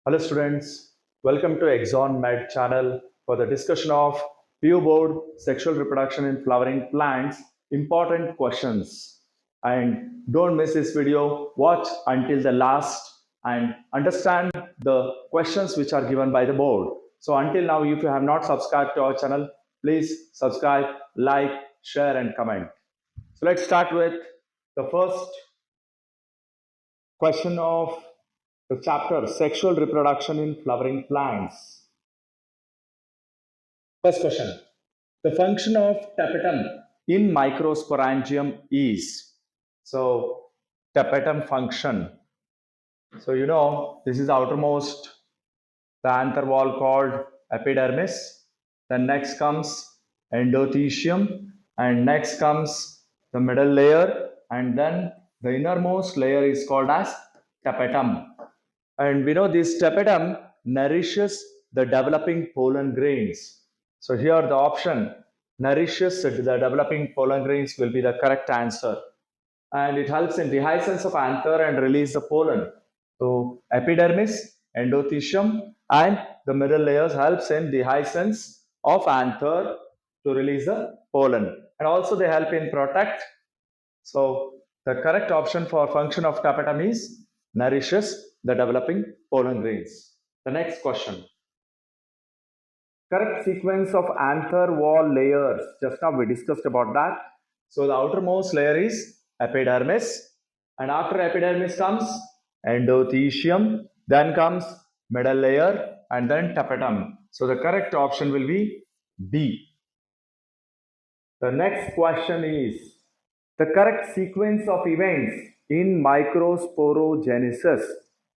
Hello students, welcome to Exon Med channel for the discussion of PU board sexual reproduction in flowering plants, important questions. And don't miss this video, watch until the last and understand the questions which are given by the board. So until now, if you have not subscribed to our channel, please subscribe, like, share and comment. So let's start with the first question of the chapter Sexual Reproduction in Flowering Plants. First question. The function of tapetum in microsporangium is. So, tapetum function. So, you know, this is outermost the anther wall called epidermis. Then next comes endothecium, and next comes the middle layer, and then the innermost layer is called as tapetum. And we know this tapetum nourishes the developing pollen grains. So here the option nourishes the developing pollen grains will be the correct answer. And it helps in dehiscence of anther and release the pollen. So epidermis, endothecium and the middle layers helps in dehiscence of anther to release the pollen. And also they help in protect. So the correct option for function of tapetum is nourishes the developing pollen grains. The next question. Correct sequence of anther wall layers. Just now we discussed about that. So the outermost layer is epidermis, and after epidermis comes endothecium, then comes middle layer, and then tapetum. So the correct option will be B. The next question is the correct sequence of events in microsporogenesis.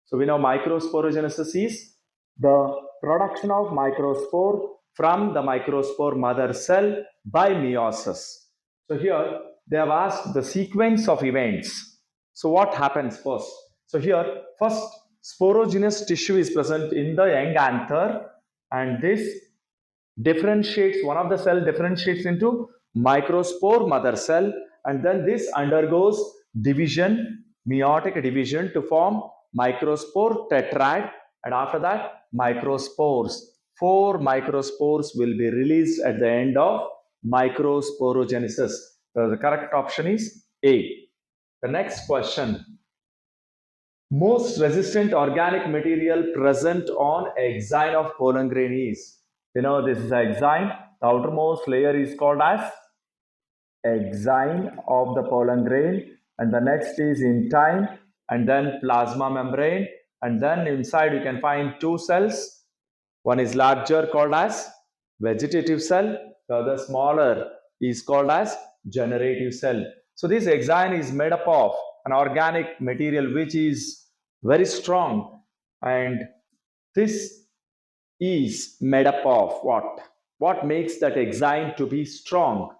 So we know microsporogenesis is the production of microspore from the microspore mother cell by meiosis. So here they have asked the sequence of events. So what happens first? So here first sporogenous tissue is present in the young anther, and this differentiates, one of the cell differentiates into microspore mother cell, and then this undergoes division, meiotic division to form microspore tetrad, and after that microspores. 4 microspores will be released at the end of microsporogenesis. So the correct option is A. The next question. Most resistant organic material present on exine of pollen grain is. You know, this is exine. The outermost layer is called as exine of the pollen grain, and the next is intine, and then plasma membrane, and then inside you can find two cells. One is larger called as vegetative cell, the other smaller is called as generative cell. So this exine is made up of an organic material which is very strong, and this is made up of what makes that exine to be strong,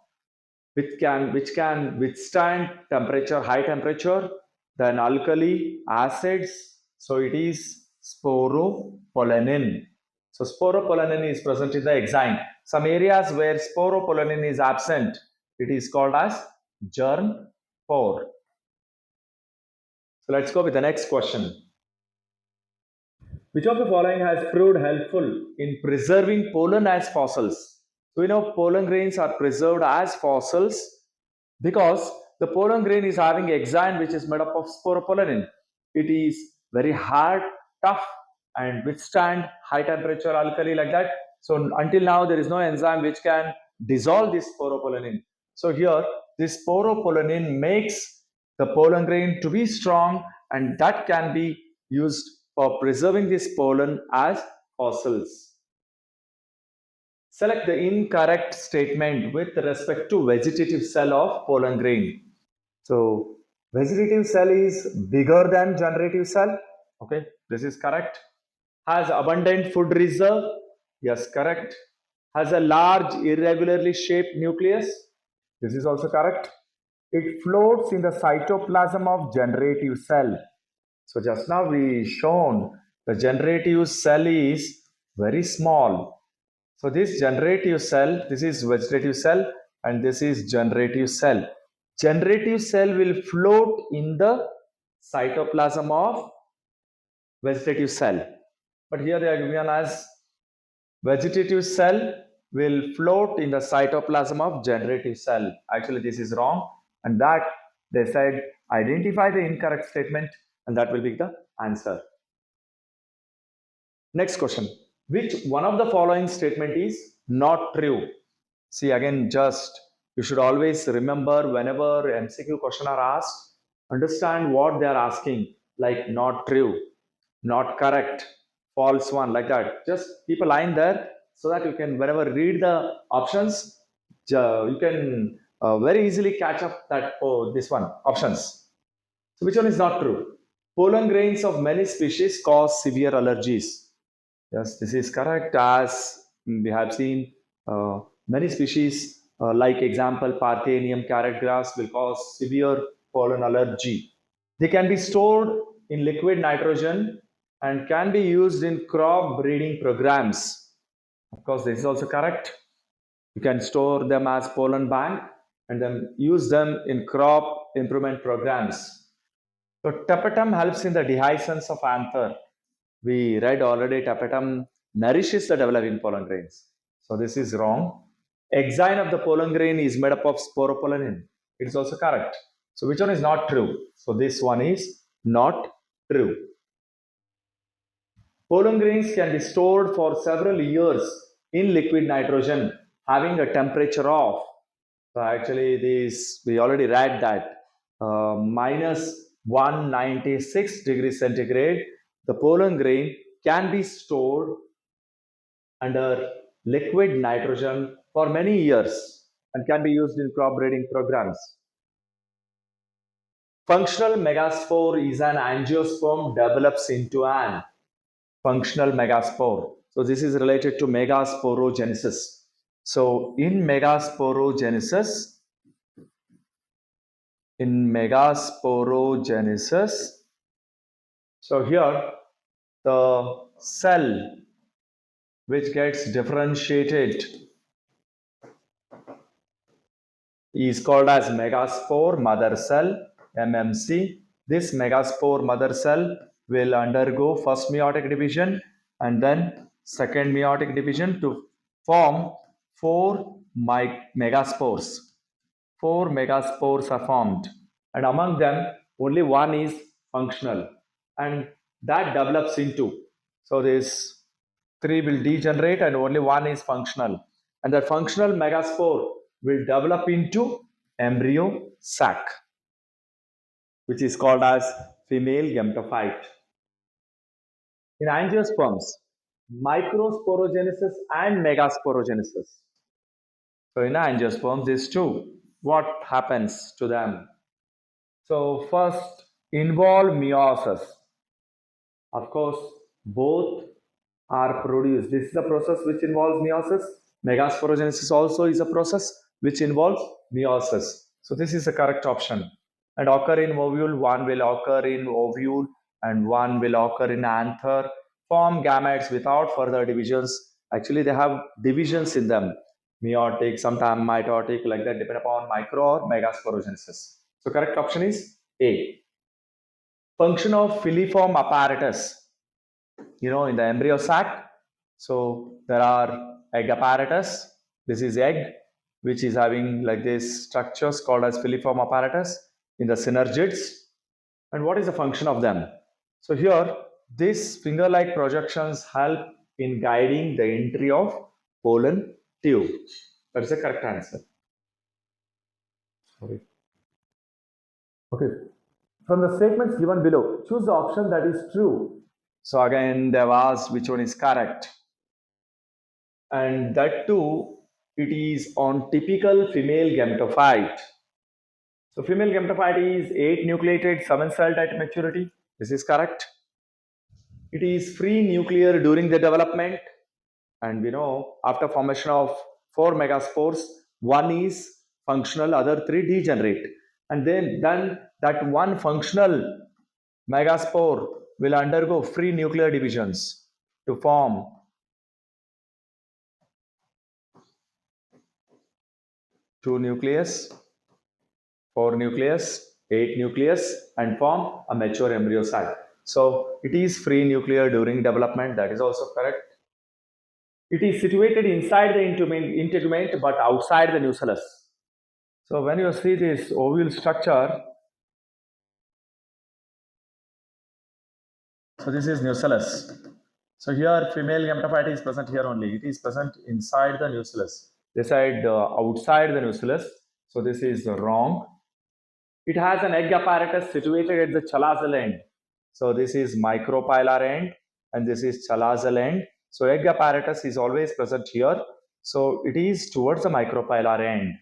which can withstand temperature, high temperature, then alkali, acids. So it is sporopollenin. So sporopollenin is present in the exine. Some areas where sporopollenin is absent, it is called as germ pore. So let's go with the next question. Which of the following has proved helpful in preserving pollen as fossils? So we know pollen grains are preserved as fossils because the pollen grain is having exine which is made up of sporopollenin. It is very hard, tough and withstand high temperature, alkali, like that. So until now there is no enzyme which can dissolve this sporopollenin. So here this sporopollenin makes the pollen grain to be strong, and that can be used for preserving this pollen as fossils. Select the incorrect statement with respect to vegetative cell of pollen grain. So vegetative cell is bigger than generative cell. Okay, this is correct. Has abundant food reserve. Yes, correct. Has a large irregularly shaped nucleus. This is also correct. It floats in the cytoplasm of generative cell. So just now we shown the generative cell is very small. So this generative cell, this is vegetative cell and this is generative cell. Generative cell will float in the cytoplasm of vegetative cell. but here they are given as vegetative cell will float in the cytoplasm of generative cell. Actually, this is wrong, and that they said identify the incorrect statement, and that will be the answer. Next question. Which one of the following statement is not true? See, again, just you should always remember whenever MCQ question are asked, understand what they are asking, like not true, not correct, false one, like that. Just keep a line there so that you can, whenever read the options, you can very easily catch up that, oh, this one, options. So which one is not true? Pollen grains of many species cause severe allergies. Yes, this is correct. As we have seen, many species, like example, Parthenium carrot grass, will cause severe pollen allergy. They can be stored in liquid nitrogen and can be used in crop breeding programs. Of course, this is also correct. You can store them as pollen bank and then use them in crop improvement programs. So tapetum helps in the dehiscence of anther. We read already tapetum nourishes the developing pollen grains. So this is wrong. Exine of the pollen grain is made up of sporopollenin. It is also correct. So which one is not true? So this one is not true. Pollen grains can be stored for several years in liquid nitrogen having a temperature of, so actually this we already read that, minus 196 degrees centigrade, the pollen grain can be stored under liquid nitrogen for many years and can be used in crop breeding programs. Functional megaspore is an angiosperm develops into an functional megaspore. So this is related to megasporogenesis. So in megasporogenesis, so here the cell which gets differentiated is called as megaspore mother cell, MMC. This megaspore mother cell will undergo first meiotic division and then second meiotic division to form four megaspores. Four megaspores are formed, and among them only one is functional, and that develops into, so this three will degenerate and only one is functional, and that functional megaspore will develop into embryo sac, which is called as female gametophyte. In angiosperms, microsporogenesis and megasporogenesis. So in angiosperms, these two, what happens to them? So first, involve meiosis. Of course, both are produced. This is a process which involves meiosis. Megasporogenesis also is a process which involves meiosis. So this is the correct option. And occur in ovule, one will occur in ovule, and one will occur in anther. Form gametes without further divisions. Actually, they have divisions in them. Meiotic, sometimes mitotic, like that, depending upon micro or megasporogenesis. So correct option is A. Function of filiform apparatus. In the embryo sac, so there are egg apparatus. This is egg, which is having like this structures called as filiform apparatus in the synergids. And what is the function of them? So here, these finger-like projections help in guiding the entry of pollen tube. That is the correct answer. Sorry. Okay. From the statements given below, choose the option that is true. So again, they have asked which one is correct. And that too, it is on typical female gametophyte. So female gametophyte is 8 nucleated 7 celled at maturity. This is correct. It is free nuclear during the development. And we know after formation of 4 megaspores, one is functional, other 3 degenerate. And then that one functional megaspore will undergo free nuclear divisions to form 2 nucleus, 4 nucleus, 8 nucleus, and form a mature embryo sac. So it is free nuclear during development. That is also correct. It is situated inside the integument but outside the nucellus. So when you see this ovule structure, so this is nucellus. So here female gametophyte is present here only. It is present inside the nucellus. This side outside the nucellus. So this is wrong. It has an egg apparatus situated at the chalazal end. So this is micropylar end and this is chalazal end. So egg apparatus is always present here. So it is towards the micropylar end.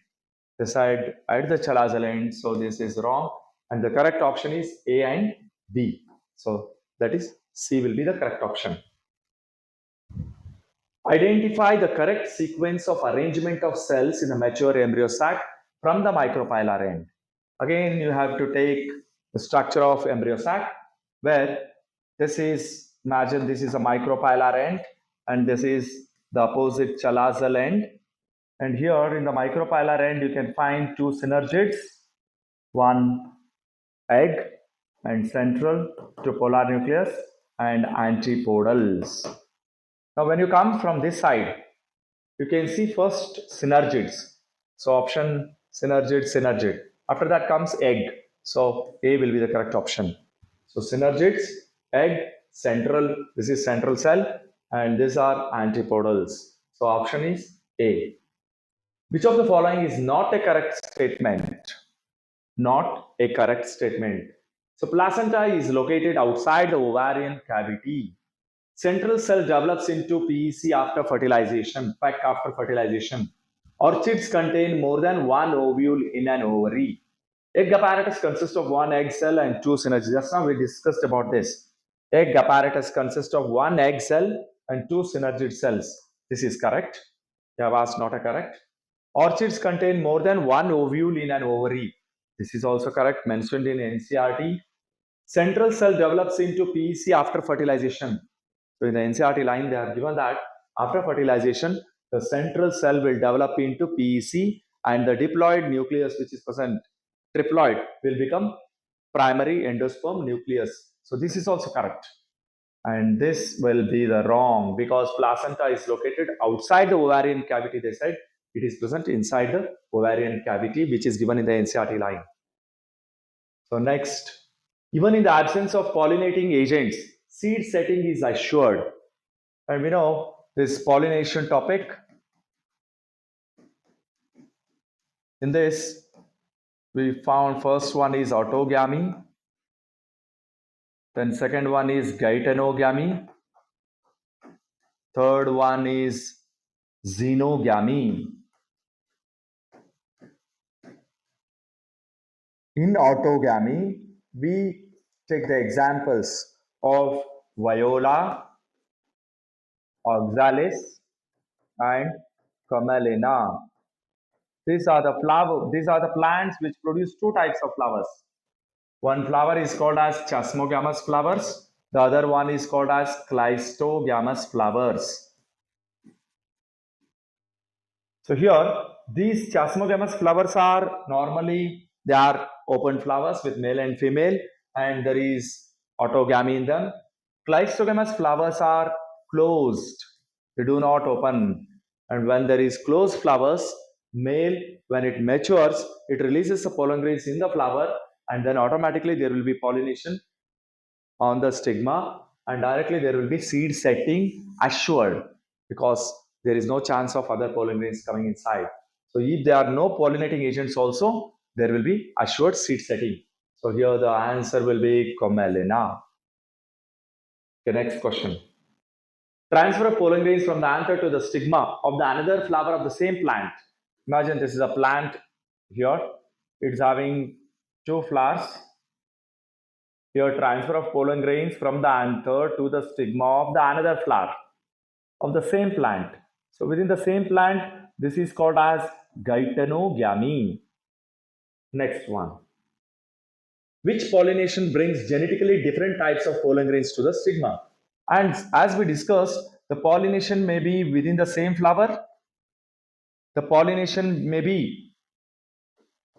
This side at the chalazal end. So this is wrong. And the correct option is A and B. So that is C will be the correct option. Identify the correct sequence of arrangement of cells in a mature embryo sac from the micropylar end. Again, you have to take the structure of embryo sac where this is, imagine this is a micropylar end and this is the opposite chalazal end. And here in the micropylar end, you can find two synergids, one egg and central to polar nucleus and antipodals. Now, when you come from this side, you can see first synergids. So option synergid, synergid. After that comes egg. So A will be the correct option. So synergids, egg, central, this is central cell, and these are antipodals. So option is A. Which of the following is not a correct statement? Not a correct statement. So placenta is located outside the ovarian cavity. Central cell develops into PEC after fertilization, peck after fertilization. Orchids contain more than one ovule in an ovary. Egg apparatus consists of one egg cell and two synergids. Just now we discussed about this. Egg apparatus consists of one egg cell and two synergid cells. This is correct. You have asked not a correct. Orchids contain more than one ovule in an ovary. This is also correct, mentioned in NCERT. Central cell develops into PEC after fertilization. So in the NCERT line, they have given that after fertilization, the central cell will develop into PEC and the diploid nucleus, which is present, triploid, will become primary endosperm nucleus. So this is also correct. And this will be the wrong because placenta is located outside the ovarian cavity. They said it is present inside the ovarian cavity, which is given in the NCERT line. So next, even in the absence of pollinating agents, seed setting is assured. And we know this pollination topic. In this, we found first one is autogamy. Then second one is gametogamy. Third one is xenogamy. In autogamy, we take the examples of Viola, oxalis, and camelina. These are the plants which produce two types of flowers. One flower is called as chasmogamous flowers. The other one is called as cleistogamous flowers. So here, these chasmogamous flowers are normally, they are open flowers with male and female, and there is autogamy in them. Cleistogamous flowers are closed. They do not open. And when there is closed flowers, male, when it matures, it releases the pollen grains in the flower, and then automatically there will be pollination on the stigma, and directly there will be seed setting assured because there is no chance of other pollen grains coming inside. So if there are no pollinating agents also, there will be assured seed setting. So here the answer will be camelina. The next question. Transfer of pollen grains from the anther to the stigma of the another flower of the same plant. Imagine this is a plant here. It's having two flowers. Here transfer of pollen grains from the anther to the stigma of the another flower of the same plant. So within the same plant, this is called as gametogamy. Next one. Which pollination brings genetically different types of pollen grains to the stigma? And as we discussed, the pollination may be within the same flower. The pollination may be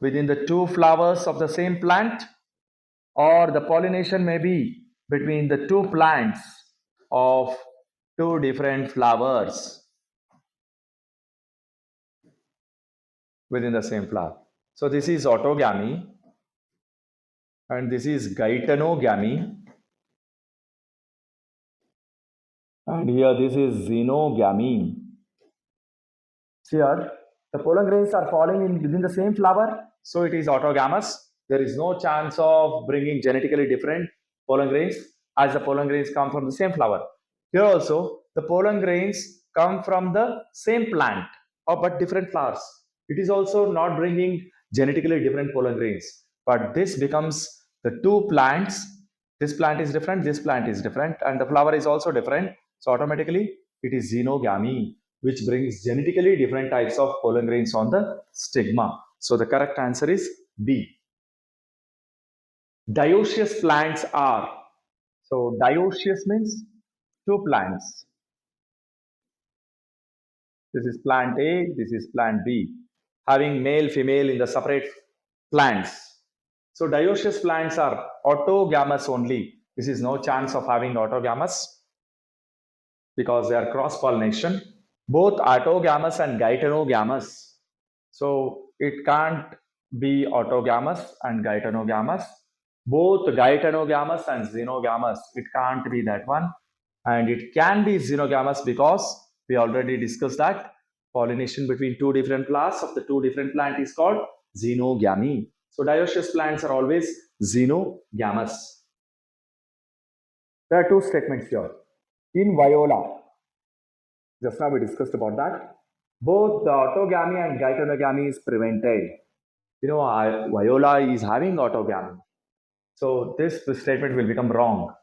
within the two flowers of the same plant, or the pollination may be between the two plants of two different flowers within the same flower. So this is autogamy and this is gaetanogamy, and here this is xenogamy. Here the pollen grains are falling in within the same flower, so it is autogamous. There is no chance of bringing genetically different pollen grains as the pollen grains come from the same flower. Here also the pollen grains come from the same plant but different flowers. It is also not bringing genetically different pollen grains, but this becomes the two plants. This plant is different, this plant is different, and the flower is also different. So automatically it is xenogamy, which brings genetically different types of pollen grains on the stigma. So the correct answer is B. Dioecious plants are. So dioecious means two plants. This is plant A, this is plant B, having male, female in the separate plants. So dioecious plants are autogamous only. This is no chance of having autogamous because they are cross-pollination. Both autogamous and gaetanogamous. So it can't be autogamous and gaetanogamous. Both gaetanogamous and xenogamous, it can't be that one. And it can be xenogamous because we already discussed that pollination between two different flowers of the two different plant is called xenogamy. So dioecious plants are always xenogamous. There are two statements here. In Viola, just now we discussed about that, both the autogamy and gaetanogamy is prevented. You know, Viola is having autogamy. So this statement will become wrong.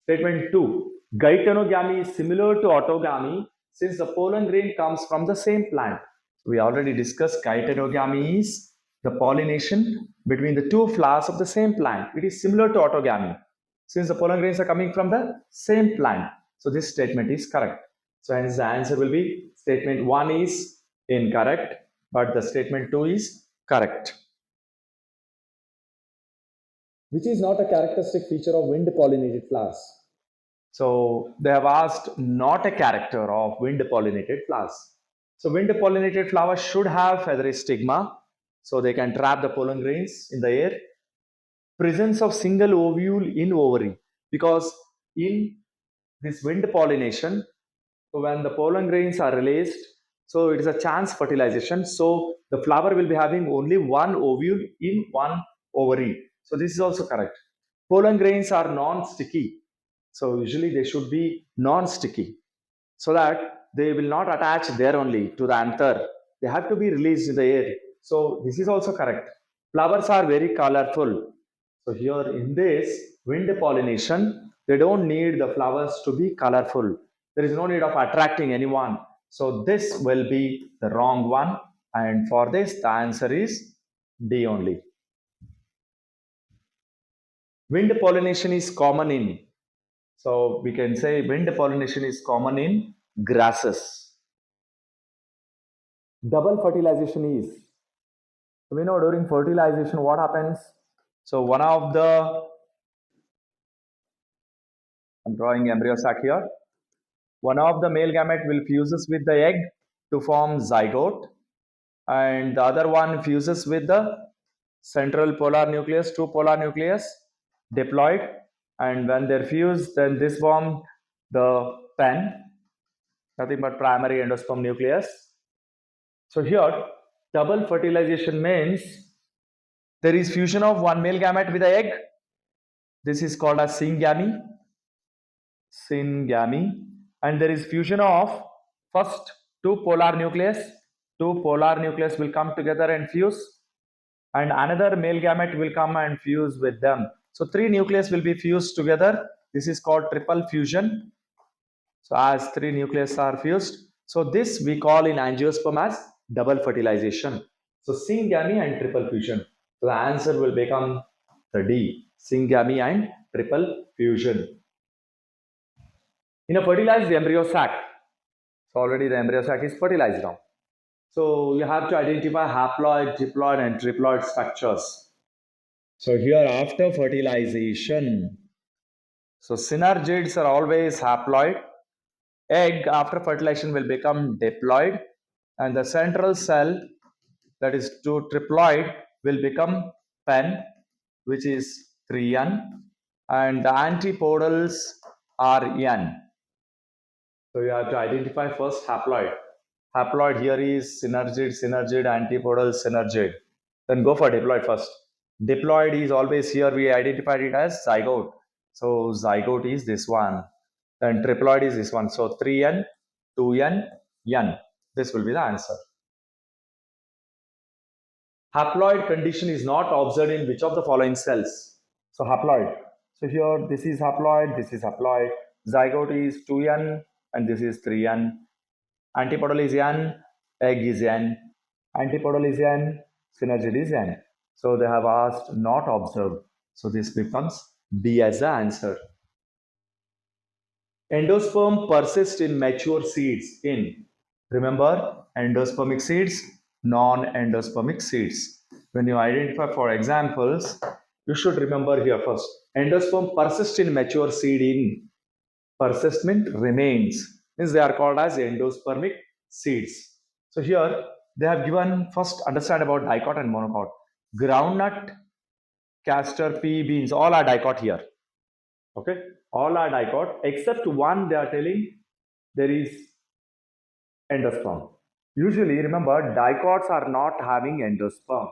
Statement 2. Gaetanogamy is similar to autogamy since the pollen grain comes from the same plant. We already discussed gaetanogamy is the pollination between the two flowers of the same plant. It is similar to autogamy since the pollen grains are coming from the same plant. So this statement is correct. So hence the answer will be statement 1 is incorrect, but the statement 2 is correct. Which is not a characteristic feature of wind pollinated flowers? So they have asked not a character of wind pollinated flowers. So wind pollinated flowers should have feathery stigma so they can trap the pollen grains in the air. Presence of single ovule in ovary, because in this wind pollination, so when the pollen grains are released, so it is a chance fertilization. So the flower will be having only one ovule in one ovary. So this is also correct. Pollen grains are non-sticky. So usually they should be non-sticky so that they will not attach there only to the anther. They have to be released in the air. So this is also correct. Flowers are very colorful. So here in this wind pollination, they don't need the flowers to be colorful. There is no need of attracting anyone. So this will be the wrong one. And for this, the answer is D only. Wind pollination is common in. So we can say wind pollination is common in grasses. Double fertilization is. So we know during fertilization what happens. So one of the, I'm drawing embryo sac here. One of the male gamete will fuses with the egg to form zygote, and the other one fuses with the central polar nucleus, true polar nucleus, diploid, and when they're fused, then this forms the pen, nothing but primary endosperm nucleus. So here, double fertilization means there is fusion of one male gamete with the egg. This is called as syngamy. And there is fusion of first two polar nucleus. Two polar nucleus will come together and fuse, and another male gamete will come and fuse with them. So three nucleus will be fused together. This is called triple fusion. So as three nucleus are fused, so this we call in angiosperm as double fertilization. So syngamy and triple fusion. So the answer will become the D, syngamy and triple fusion. In a fertilized embryo sac, so already the embryo sac is fertilized now. So you have to identify haploid, diploid and triploid structures. So here after fertilization, So synergids are always haploid. Egg after fertilization will become diploid, and the central cell, that is to triploid, will become pen, which is 3N, and the antipodals are N. So you have to identify first haploid. Haploid here is synergid, synergid, antipodal, synergid. Then go for diploid first. Diploid is always here, we identified it as zygote. So zygote is this one. Then triploid is this one. So 3N, 2N, N. This will be the answer. Haploid condition is not observed in which of the following cells? So haploid. So here this is haploid, this is haploid. Zygote is 2N and this is 3N. Antipodal is N, egg is N. Antipodal is N, synergid is N. So they have asked not observed. So this becomes B as the answer. Endosperm persists in mature seeds in, remember, endospermic seeds, non-endospermic seeds. When you identify for examples, you should remember here first. Endosperm persists in mature seed in, persist means remains, means they are called as endospermic seeds. So here they have given, first understand about dicot and monocot. Groundnut, castor, pea, beans, all are dicot here. Okay, all are dicot except one. They are telling there is endosperm. Usually, remember, dicots are not having endosperm.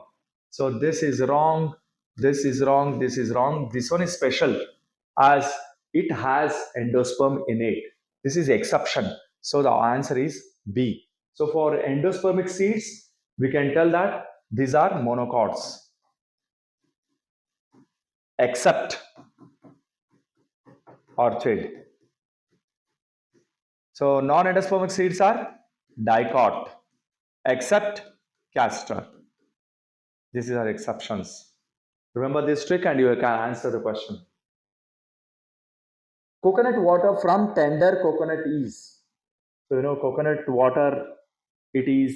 So this is wrong, this is wrong, this is wrong. This one is special as it has endosperm in it. This is exception. So the answer is B. So for endospermic seeds, we can tell that these are monocots. Except orchid. So non-endospermic seeds are dicot, except castor. These are exceptions. Remember this trick and you can answer the question. Coconut water from tender coconut is. So you know coconut water, it is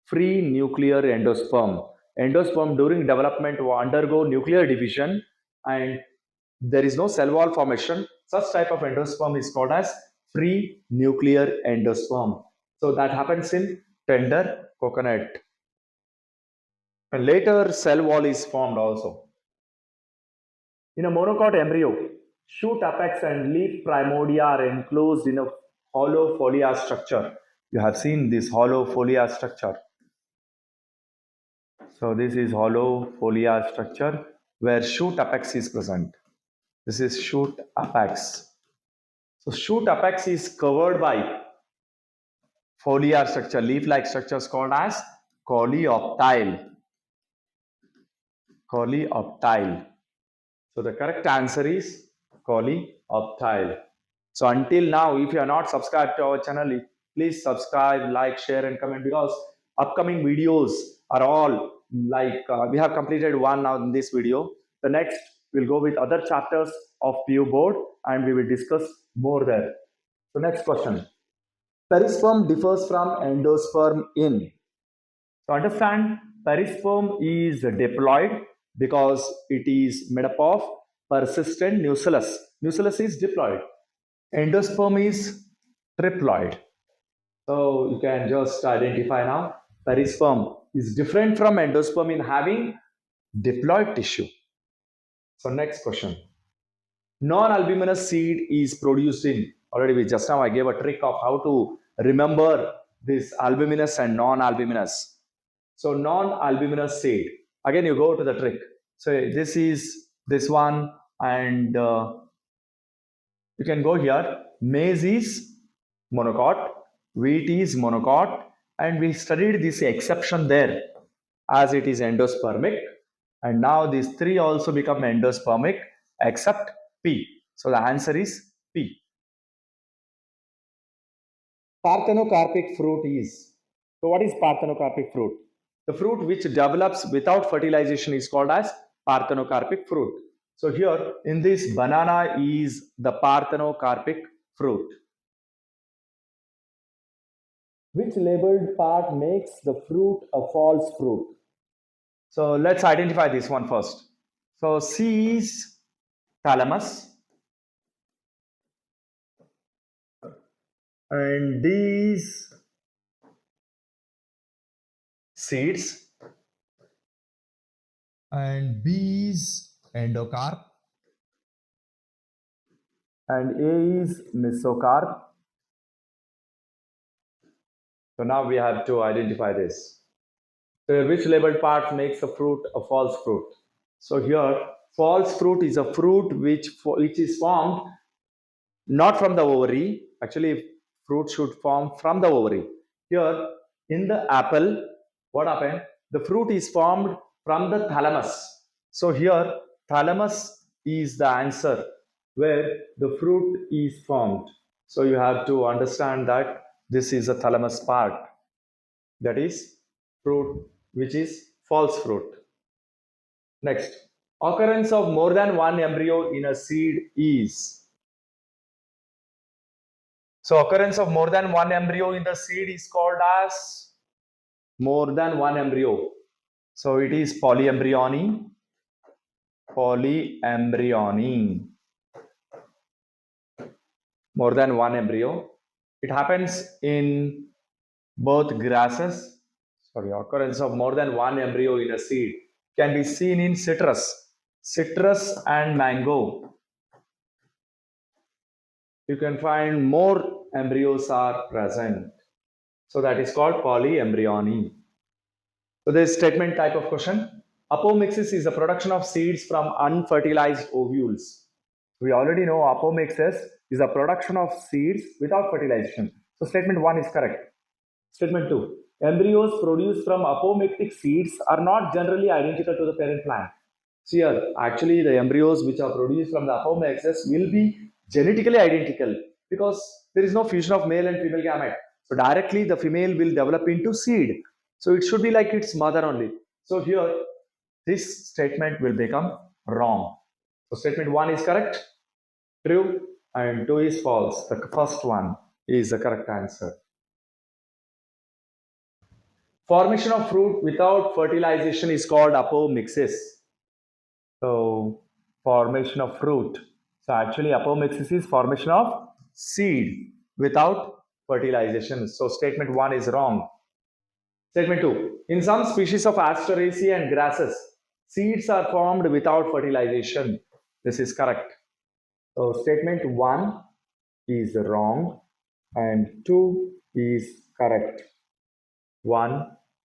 free nuclear endosperm. Endosperm during development will undergo nuclear division and there is no cell wall formation. Such type of endosperm is called as free nuclear endosperm. So that happens in tender coconut. And later cell wall is formed also. In a monocot embryo, shoot apex and leaf primordia are enclosed in a hollow folia structure. You have seen this hollow folia structure. So this is hollow folia structure where shoot apex is present. This is shoot apex. So shoot apex is covered by foliar structure, leaf-like structures called as coleoptile. Coleoptile. So the correct answer is coleoptile. So until now, if you are not subscribed to our channel, please subscribe, like, share and comment because upcoming videos are all like we have completed one now in this video. The next we'll go with other chapters of PU board and we will discuss more there. So next question. Perisperm differs from endosperm in. So understand perisperm is diploid because it is made up of persistent nucellus. Nucellus is diploid. Endosperm is triploid. So you can just identify now perisperm is different from endosperm in having diploid tissue. So next question. Non-albuminous seed is produced in, already we just now I gave a trick of how to remember this albuminous and non-albuminous. So non-albuminous seed, again you go to the trick. So this is this one and you can go here. Maize is monocot, wheat is monocot and we studied this exception there as it is endospermic and now these three also become endospermic except P. So the answer is P. Parthenocarpic fruit is. So what is parthenocarpic fruit? The fruit which develops without fertilization is called as parthenocarpic fruit. So here in this banana is the parthenocarpic fruit. Which labeled part makes the fruit a false fruit? So let's identify this one first. So C is thalamus, And these seeds, and B is endocarp, and A is mesocarp. So now we have to identify this. So which labeled part makes a fruit a false fruit? So here, false fruit is a fruit which is formed not from the ovary. Actually, fruit should form from the ovary. Here, in the apple, what happened? The fruit is formed from the thalamus. So here, thalamus is the answer where the fruit is formed. So you have to understand that this is a thalamus part. That is fruit which is false fruit. Next, occurrence of more than one embryo in a seed is. So occurrence of more than one embryo in the seed is called as more than one embryo. So it is polyembryony. Polyembryony. More than one embryo. It happens in both grasses. Sorry, occurrence of more than one embryo in a seed can be seen in citrus. Citrus and mango. You can find more embryos are present. So that is called polyembryony. So this statement type of question. Apomixis is the production of seeds from unfertilized ovules. We already know apomixis is the production of seeds without fertilization. So statement 1 is correct. Statement 2. Embryos produced from apomictic seeds are not generally identical to the parent plant. So here, actually the embryos which are produced from the apomixis will be genetically identical because there is no fusion of male and female gamete. So directly the female will develop into seed. So it should be like its mother only. So here, this statement will become wrong. So statement 1 is correct, true, and 2 is false. The first one is the correct answer. Formation of fruit without fertilization is called apomixis. So formation of fruit. So actually apomixis is formation of seed without fertilization. So statement 1 is wrong. Statement 2. In some species of Asteraceae and grasses, seeds are formed without fertilization. This is correct. So statement 1 is wrong and 2 is correct. 1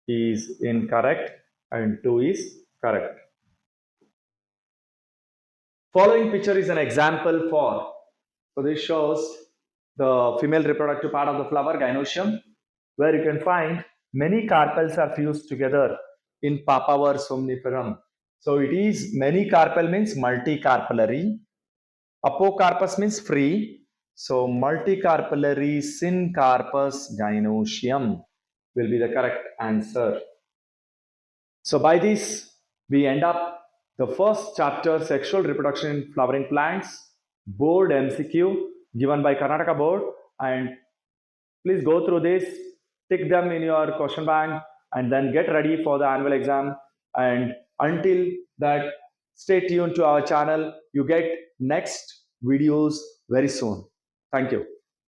is incorrect and 2 is correct. Following picture is an example for. So this shows the female reproductive part of the flower, gynoecium, where you can find many carpels are fused together in Papaver somniferum. So it is many carpel means multicarpellary. Apocarpus means free. So multicarpellary syncarpus gynoecium will be the correct answer. So by this, we end up the first chapter, Sexual Reproduction in Flowering Plants, Board MCQ given by Karnataka Board. And please go through this, tick them in your question bank, and then get ready for the annual exam. And until that, stay tuned to our channel. You get next videos very soon. Thank you.